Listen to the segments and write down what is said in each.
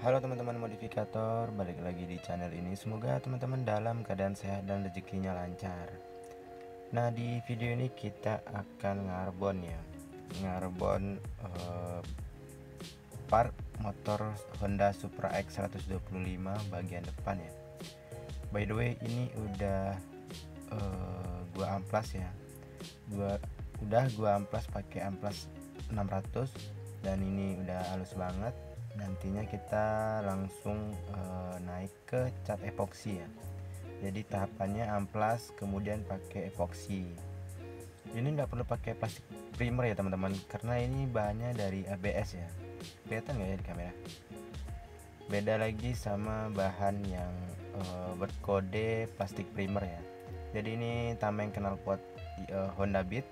Halo teman-teman modifikator, balik lagi di channel ini. Semoga teman-teman dalam keadaan sehat dan rezekinya lancar. Nah, di video ini kita akan ngarbon ya, ngarbon part motor Honda Supra X 125 bagian depan ya. By the way, ini udah gua amplas ya. Gua amplas pakai amplas 600 dan ini udah halus banget. Nantinya kita langsung naik ke cat epoksi ya. Jadi tahapannya amplas kemudian pakai epoksi. Ini nggak perlu pakai plastik primer ya teman-teman, karena ini bahannya dari ABS ya. Kelihatan nggak ya di kamera? Beda lagi sama bahan yang berkode plastik primer ya. Jadi ini tameng knalpot Honda Beat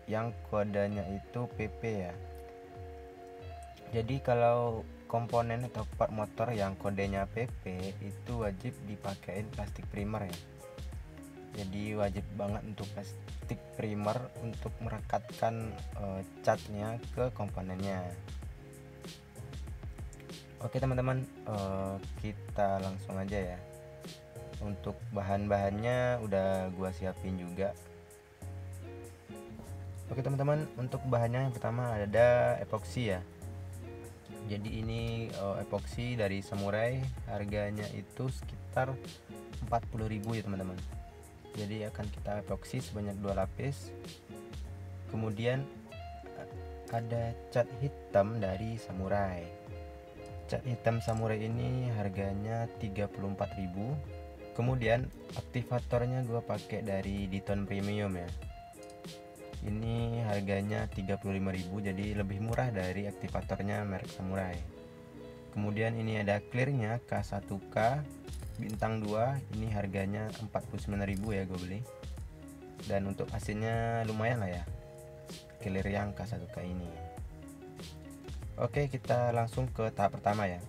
yang kodenya itu PP ya. Jadi kalau komponen atau part motor yang kodenya PP itu wajib dipakein plastik primer ya. Jadi wajib banget untuk plastik primer untuk merekatkan catnya ke komponennya. Oke teman-teman, kita langsung aja ya. Untuk bahan-bahannya udah gua siapin juga. Oke teman-teman, untuk bahannya yang pertama ada epoksi ya. Jadi ini epoksi dari Samurai, harganya itu sekitar 40.000 ya teman-teman. Jadi akan kita epoksi sebanyak 2 lapis. Kemudian ada cat hitam dari Samurai. Cat hitam Samurai ini harganya 34.000. Kemudian aktivatornya gue pakai dari Diton Premium ya. Ini harganya 35.000, jadi lebih murah dari aktivatornya merek Samurai. Kemudian ini ada clearnya K1K bintang 2, ini harganya 49.000 ya gue beli. Dan untuk hasilnya lumayan lah ya, clear yang K1K ini. Oke, kita langsung ke tahap pertama ya.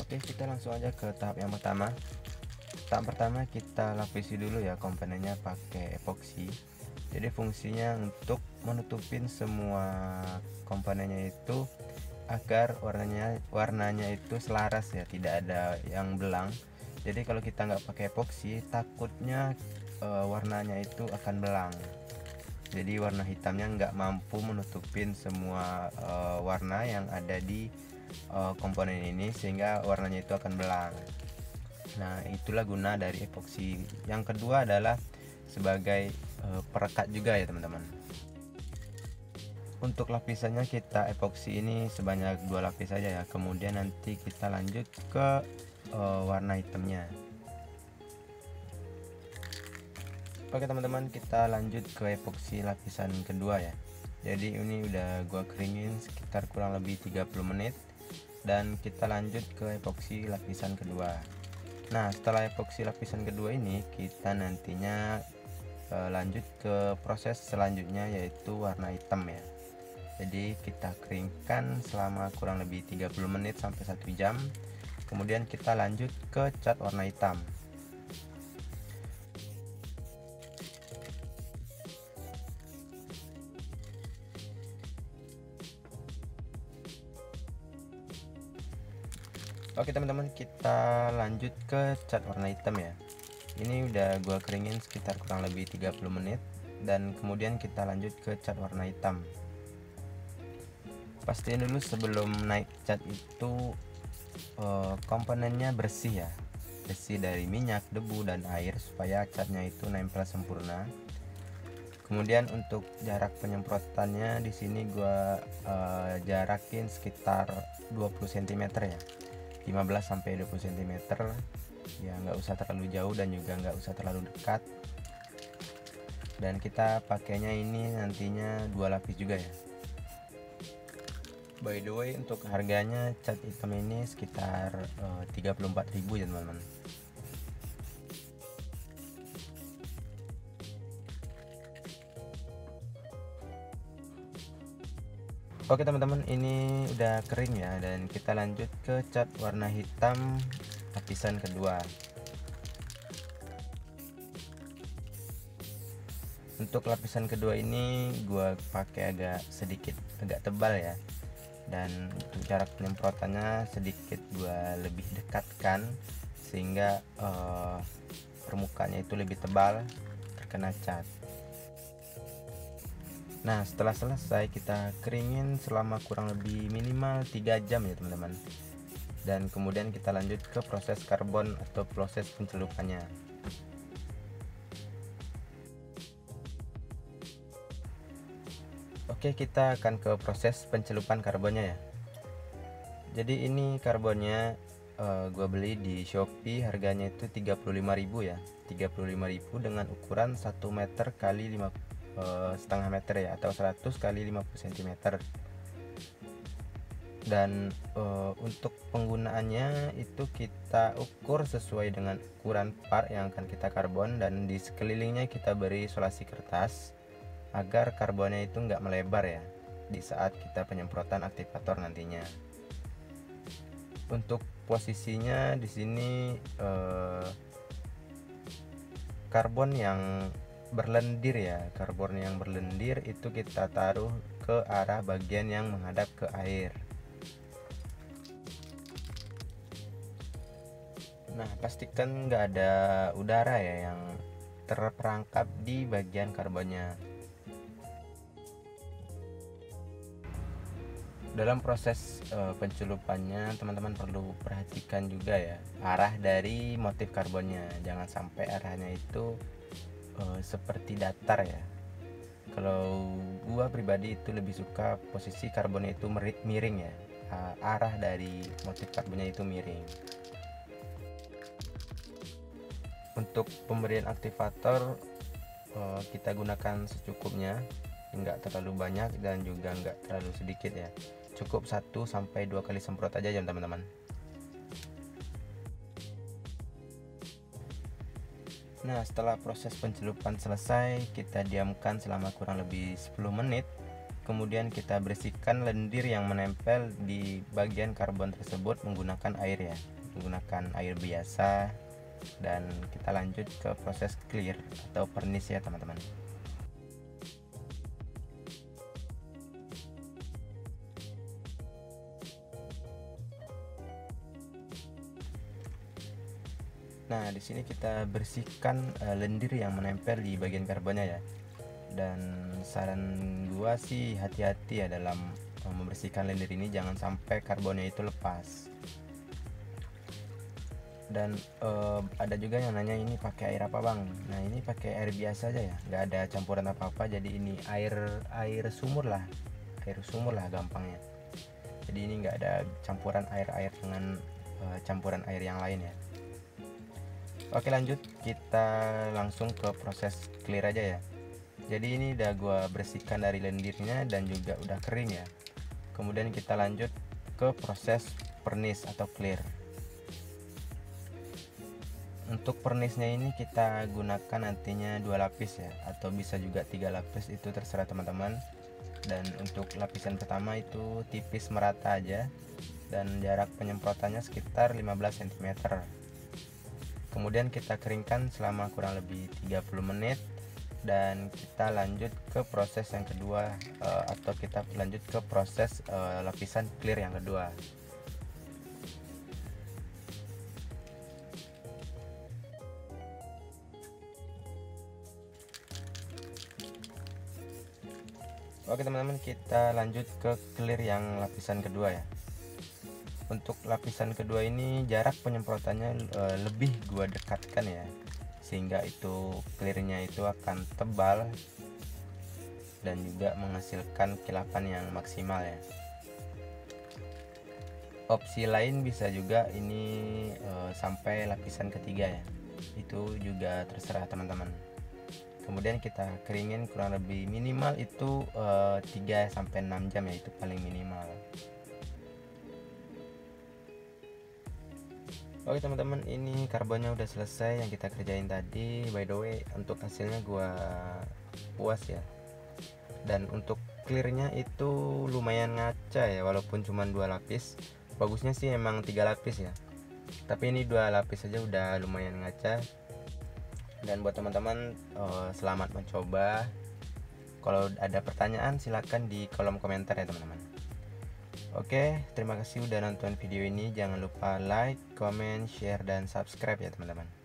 Oke, kita langsung aja ke tahap yang pertama. Tahap pertama kita lapisi dulu ya komponennya pakai epoksi. Jadi fungsinya untuk menutupin semua komponennya itu agar warnanya itu selaras ya, tidak ada yang belang. Jadi kalau kita nggak pakai epoksi, takutnya warnanya itu akan belang. Jadi warna hitamnya nggak mampu menutupin semua warna yang ada di komponen ini, sehingga warnanya itu akan belang. Nah, itulah guna dari epoksi. Yang kedua adalah sebagai perekat juga ya teman-teman. Untuk lapisannya kita epoksi ini sebanyak 2 lapis saja ya. Kemudian nanti kita lanjut ke warna hitamnya. Oke teman-teman, kita lanjut ke epoksi lapisan kedua ya. Jadi ini udah gua keringin sekitar kurang lebih 30 menit. Dan kita lanjut ke epoksi lapisan kedua. Nah, setelah epoksi lapisan kedua ini, kita nantinya lanjut ke proses selanjutnya, yaitu warna hitam ya. Jadi kita keringkan selama kurang lebih 30 menit sampai 1 jam. Kemudian kita lanjut ke cat warna hitam. Oke teman-teman, kita lanjut ke cat warna hitam ya. Ini udah gua keringin sekitar kurang lebih 30 menit. Dan kemudian kita lanjut ke cat warna hitam. Pastiin dulu sebelum naik cat itu komponennya bersih ya, bersih dari minyak, debu, dan air, supaya catnya itu nempel sempurna. Kemudian untuk jarak penyemprotannya di sini gua jarakin sekitar 20 cm ya, 15 sampai 20 cm ya, nggak usah terlalu jauh dan juga nggak usah terlalu dekat. Dan kita pakainya ini nantinya 2 lapis juga ya. By the way, untuk harganya cat hitam ini sekitar 34.000 ya teman-teman. Oke teman-teman, ini udah kering ya, dan kita lanjut ke cat warna hitam lapisan kedua. Untuk lapisan kedua ini gua pakai agak tebal ya. dan untuk jarak penyemprotannya sedikit gua lebih dekatkan sehingga permukaannya itu lebih tebal terkena cat. Nah, setelah selesai kita keringin selama kurang lebih minimal 3 jam ya teman-teman. Dan kemudian kita lanjut ke proses karbon atau proses pencelupannya. Oke, kita akan ke proses pencelupan karbonnya ya. Jadi ini karbonnya gue beli di Shopee, harganya itu 35.000 ya. 35.000 dengan ukuran 1 meter kali 5,5 meter ya, atau 100 kali 50 cm. Dan untuk penggunaannya itu kita ukur sesuai dengan ukuran part yang akan kita karbon, dan di sekelilingnya kita beri isolasi kertas agar karbonnya itu nggak melebar ya di saat kita penyemprotan aktivator nantinya. Untuk posisinya di sini karbon yang berlendir ya, karbon yang berlendir itu kita taruh ke arah bagian yang menghadap ke air. Nah, pastikan nggak ada udara ya yang terperangkap di bagian karbonnya. Dalam proses pencelupannya teman-teman perlu perhatikan juga ya arah dari motif karbonnya, jangan sampai arahnya itu seperti datar ya. Kalau gua pribadi itu lebih suka posisi karbonnya itu miring ya, arah dari motif karbonnya itu miring. Untuk pemberian aktivator kita gunakan secukupnya, nggak terlalu banyak dan juga nggak terlalu sedikit ya, cukup 1-2 kali semprot aja ya teman-teman. Nah, setelah proses pencelupan selesai, kita diamkan selama kurang lebih 10 menit. Kemudian kita bersihkan lendir yang menempel di bagian karbon tersebut menggunakan air ya, menggunakan air biasa. Dan kita lanjut ke proses clear atau pernis ya teman-teman. Nah, di sini kita bersihkan lendir yang menempel di bagian karbonnya ya. Dan saran gua sih hati-hati ya dalam membersihkan lendir ini, jangan sampai karbonnya itu lepas. Dan ada juga yang nanya ini pakai air apa bang. Nah, ini pakai air biasa aja ya, nggak ada campuran apa-apa. Jadi ini air sumur lah, gampangnya. Jadi ini nggak ada campuran air dengan campuran air yang lain ya. Oke, lanjut kita langsung ke proses clear aja ya. Jadi ini udah gua bersihkan dari lendirnya dan juga udah kering ya. Kemudian kita lanjut ke proses pernis atau clear. Untuk pernisnya ini kita gunakan nantinya 2 lapis ya, atau bisa juga 3 lapis, itu terserah teman-teman. Dan untuk lapisan pertama itu tipis merata aja, dan jarak penyemprotannya sekitar 15 cm. Kemudian kita keringkan selama kurang lebih 30 menit, dan kita lanjut ke proses yang kedua, atau kita lanjut ke proses lapisan clear yang kedua. Oke teman-teman, kita lanjut ke clear yang lapisan kedua ya. Untuk lapisan kedua ini jarak penyemprotannya lebih gua dekatkan ya, sehingga itu clearnya itu akan tebal dan juga menghasilkan kilapan yang maksimal ya. Opsi lain bisa juga ini sampai lapisan ketiga ya, itu juga terserah teman-teman. Kemudian kita keringin kurang lebih minimal itu 3-6 jam ya, itu paling minimal. Oke teman-teman, ini karbonnya udah selesai yang kita kerjain tadi. By the way, untuk hasilnya gua puas ya. Dan untuk clearnya itu lumayan ngaca ya, walaupun cuma 2 lapis. Bagusnya sih emang 3 lapis ya, tapi ini 2 lapis aja udah lumayan ngaca. Dan buat teman-teman, selamat mencoba. Kalau ada pertanyaan silahkan di kolom komentar ya teman-teman. Oke, terima kasih udah nonton video ini. Jangan lupa like, comment, share, dan subscribe ya teman-teman.